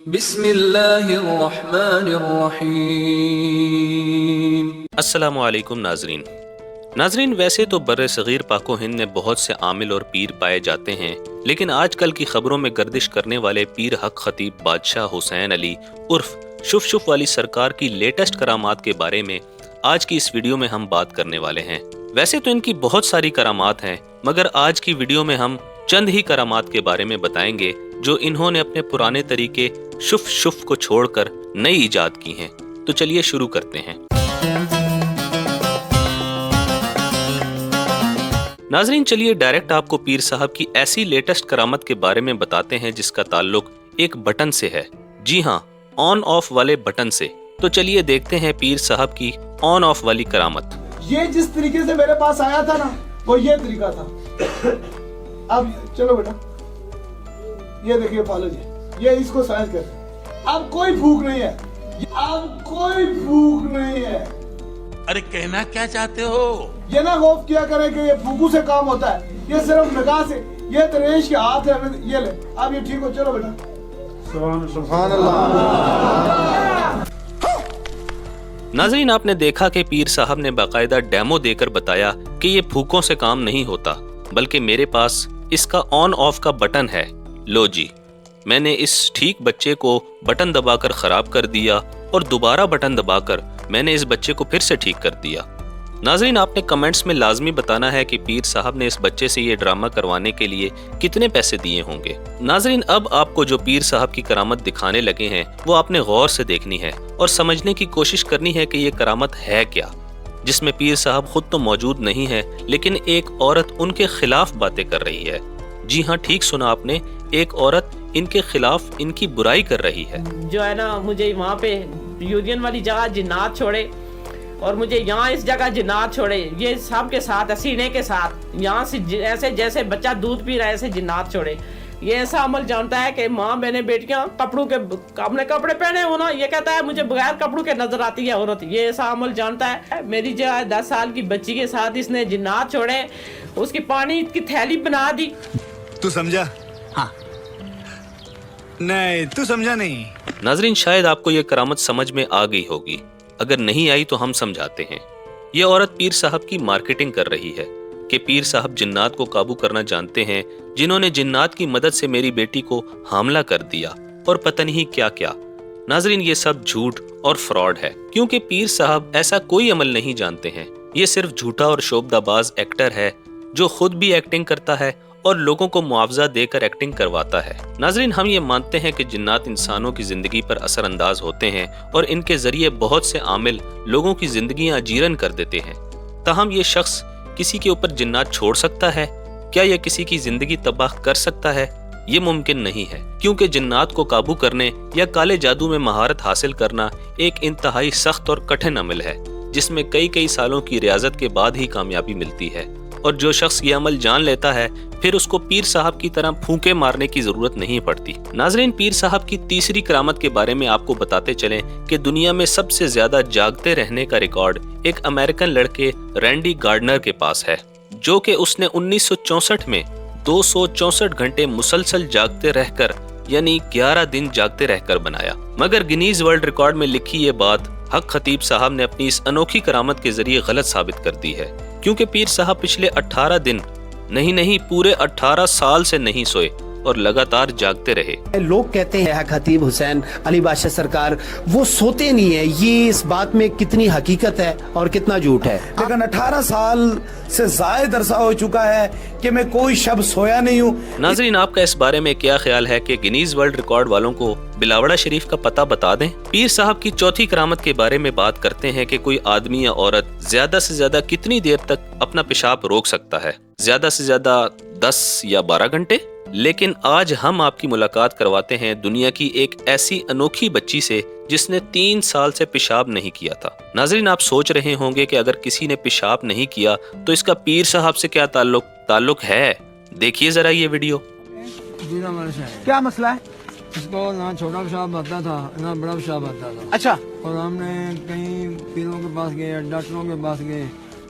بسم اللہ الرحمن الرحیم۔ السلام علیکم ناظرین، ویسے تو بر صغیر پاک و ہند میں بہت سے عامل اور پیر پائے جاتے ہیں، لیکن آج کل کی خبروں میں گردش کرنے والے پیر حق خطیب بادشاہ حسین علی عرف شف والی سرکار کی لیٹسٹ کرامات کے بارے میں آج کی اس ویڈیو میں ہم بات کرنے والے ہیں۔ ویسے تو ان کی بہت ساری کرامات ہیں، مگر آج کی ویڈیو میں ہم چند ہی کرامات کے بارے میں بتائیں گے جو انہوں نے اپنے پرانے طریقے شف کو چھوڑ کر نئی ایجاد کی ہیں۔ تو چلیے شروع کرتے ہیں۔ ناظرین، چلیے ڈائریکٹ آپ کو پیر صاحب کی ایسی لیٹسٹ کرامت کے بارے میں بتاتے ہیں جس کا تعلق ایک بٹن سے ہے، جی ہاں، آن آف والے بٹن سے۔ تو چلیے دیکھتے ہیں پیر صاحب کی آن آف والی کرامت۔ یہ جس طریقے سے میرے پاس آیا تھا نا، وہ یہ طریقہ تھا۔ اب چلو بیٹا، یہ دیکھیے پالو جی، یہ اس کو سائز کر، اب کوئی بھوک نہیں ہے، اب کوئی بھوک نہیں ہے۔ ارے کہنا کیا چاہتے ہو؟ یہ نہ خوف کیا کرے کہ یہ بھوکو سے کام ہوتا ہے، یہ صرف نگاہ سے، یہ درویش کے ہاتھ ہے، یہ لے، اب یہ ٹھیک ہو، چلو بیٹا۔ سبحان اللہ۔ ناظرین، آپ نے دیکھا کہ پیر صاحب نے باقاعدہ ڈیمو دے کر بتایا کہ یہ پھوکوں سے کام نہیں ہوتا، بلکہ میرے پاس اس کا آن آف کا بٹن ہے۔ لو جی، میں نے اس ٹھیک بچے کو بٹن دبا کر خراب کر دیا اور دوبارہ بٹن دبا کر میں نے اس بچے کو پھر سے ٹھیک کر دیا۔ ناظرین، آپ نے کمنٹس میں لازمی بتانا ہے کہ پیر صاحب نے اس بچے سے یہ ڈرامہ کروانے کے لیے کتنے پیسے دیے ہوں گے۔ ناظرین، اب آپ کو جو پیر صاحب کی کرامت دکھانے لگے ہیں وہ آپ نے غور سے دیکھنی ہے اور سمجھنے کی کوشش کرنی ہے کہ یہ کرامت ہے کیا، جس میں پیر صاحب خود تو موجود نہیں ہے لیکن ایک عورت ان کے خلاف باتیں کر رہی ہے۔ جی ہاں، ٹھیک سنا آپ نے، ایک عورت ان کے خلاف ان کی برائی کر رہی ہے۔ جو ہے نا، مجھے وہاں پہ یونین والی جگہ جنات چھوڑے اور مجھے یہاں اس جگہ جنات چھوڑے، یہ سب کے ساتھ سینے کے ساتھ، یہاں سے ایسے جیسے بچہ دودھ پی رہا ہے ایسے جنات چھوڑے۔ یہ ایسا عمل جانتا ہے کہ ماں بہنیں بیٹیاں کپڑوں کے اپنے کپڑے پہنے ہونا، یہ کہتا ہے مجھے بغیر کپڑوں کے نظر آتی ہے عورت، یہ ایسا عمل جانتا ہے۔ میری جو ہے 10 سال کی بچی کے ساتھ اس نے جنات چھوڑے، اس کی پانی کی تھیلی بنا دی۔ تو سمجھا؟ ہاں نہیں، تو سمجھا نہیں۔ ناظرین، شاید آپ کو یہ کرامت سمجھ میں آ گئی ہوگی، اگر نہیں آئی تو ہم سمجھاتے ہیں۔ یہ عورت پیر صاحب کی مارکیٹنگ کر رہی ہے کہ پیر صاحب جنات کو قابو کرنا جانتے ہیں، جنہوں نے جنات کی مدد سے میری بیٹی کو حاملہ کر دیا اور پتہ نہیں کیا کیا۔ ناظرین، یہ سب جھوٹ اور فراڈ ہے، کیونکہ پیر صاحب ایسا کوئی عمل نہیں جانتے ہیں۔ یہ صرف جھوٹا اور شعبدہ باز ایکٹر ہے جو خود بھی ایکٹنگ کرتا ہے اور لوگوں کو معاوضہ دے کر ایکٹنگ کرواتا ہے۔ ناظرین، ہم یہ مانتے ہیں کہ جنات انسانوں کی زندگی پر اثر انداز ہوتے ہیں اور ان کے ذریعے بہت سے عامل لوگوں کی زندگیاں اجیرن کر دیتے ہیں۔ تاہم یہ شخص کسی کے اوپر جنات چھوڑ سکتا ہے؟ کیا یہ کسی کی زندگی تباہ کر سکتا ہے؟ یہ ممکن نہیں ہے، کیونکہ جنات کو قابو کرنے یا کالے جادو میں مہارت حاصل کرنا ایک انتہائی سخت اور کٹھن عمل ہے، جس میں کئی سالوں کی ریاضت کے بعد ہی کامیابی ملتی ہے، اور جو شخص یہ عمل جان لیتا ہے پھر اس کو پیر صاحب کی طرح پھونکے مارنے کی ضرورت نہیں پڑتی۔ ناظرین، پیر صاحب کی تیسری کرامت کے بارے میں آپ کو بتاتے چلیں کہ دنیا میں سب سے زیادہ جاگتے رہنے کا ریکارڈ ایک امریکن لڑکے رینڈی گارڈنر کے پاس ہے، جو کہ اس نے 1964 میں 264 گھنٹے مسلسل جاگتے رہ کر، یعنی 11 دن جاگتے رہ کر بنایا۔ مگر گنیز ورلڈ ریکارڈ میں لکھی یہ بات حق خطیب صاحب نے اپنی اس انوکھی کرامت کے ذریعے غلط ثابت کر دی ہے، کیونکہ پیر صاحب پچھلے 18 دن نہیں پورے 18 سال سے نہیں سوئے اور لگاتار جاگتے رہے۔ لوگ کہتے ہیں خطیب حسین علی بادشاہ سرکار وہ سوتے نہیں ہیں، یہ اس بات میں کتنی حقیقت ہے اور کتنا جھوٹ ہے؟ لیکن 18 سال سے زائد عرصہ ہو چکا ہے کہ میں کوئی شب سویا نہیں ہوں۔ ناظرین، آپ کا اس بارے میں کیا خیال ہے کہ گنیز ورلڈ ریکارڈ والوں کو بلاوڑا شریف کا پتہ بتا دیں؟ پیر صاحب کی چوتھی کرامت کے بارے میں بات کرتے ہیں کہ کوئی آدمی یا عورت زیادہ سے زیادہ کتنی دیر تک اپنا پیشاب روک سکتا ہے؟ زیادہ سے زیادہ 10 یا 12 گھنٹے؟ لیکن آج ہم آپ کی ملاقات کرواتے ہیں دنیا کی ایک ایسی انوکھی بچی سے جس نے 3 سال سے پیشاب نہیں کیا تھا۔ ناظرین، آپ سوچ رہے ہوں گے کہ اگر کسی نے پیشاب نہیں کیا تو اس کا پیر صاحب سے کیا تعلق ہے؟ دیکھیے ذرا یہ ویڈیو۔ کیا مسئلہ ہے؟ اس کو نہ چھوٹا پیشاب آتا تھا نہ بڑا پیشاب آتا تھا، اچھا، اور ہم نے کئی پیروں کے پاس گئے، ڈاکٹروں کے پاس گئے،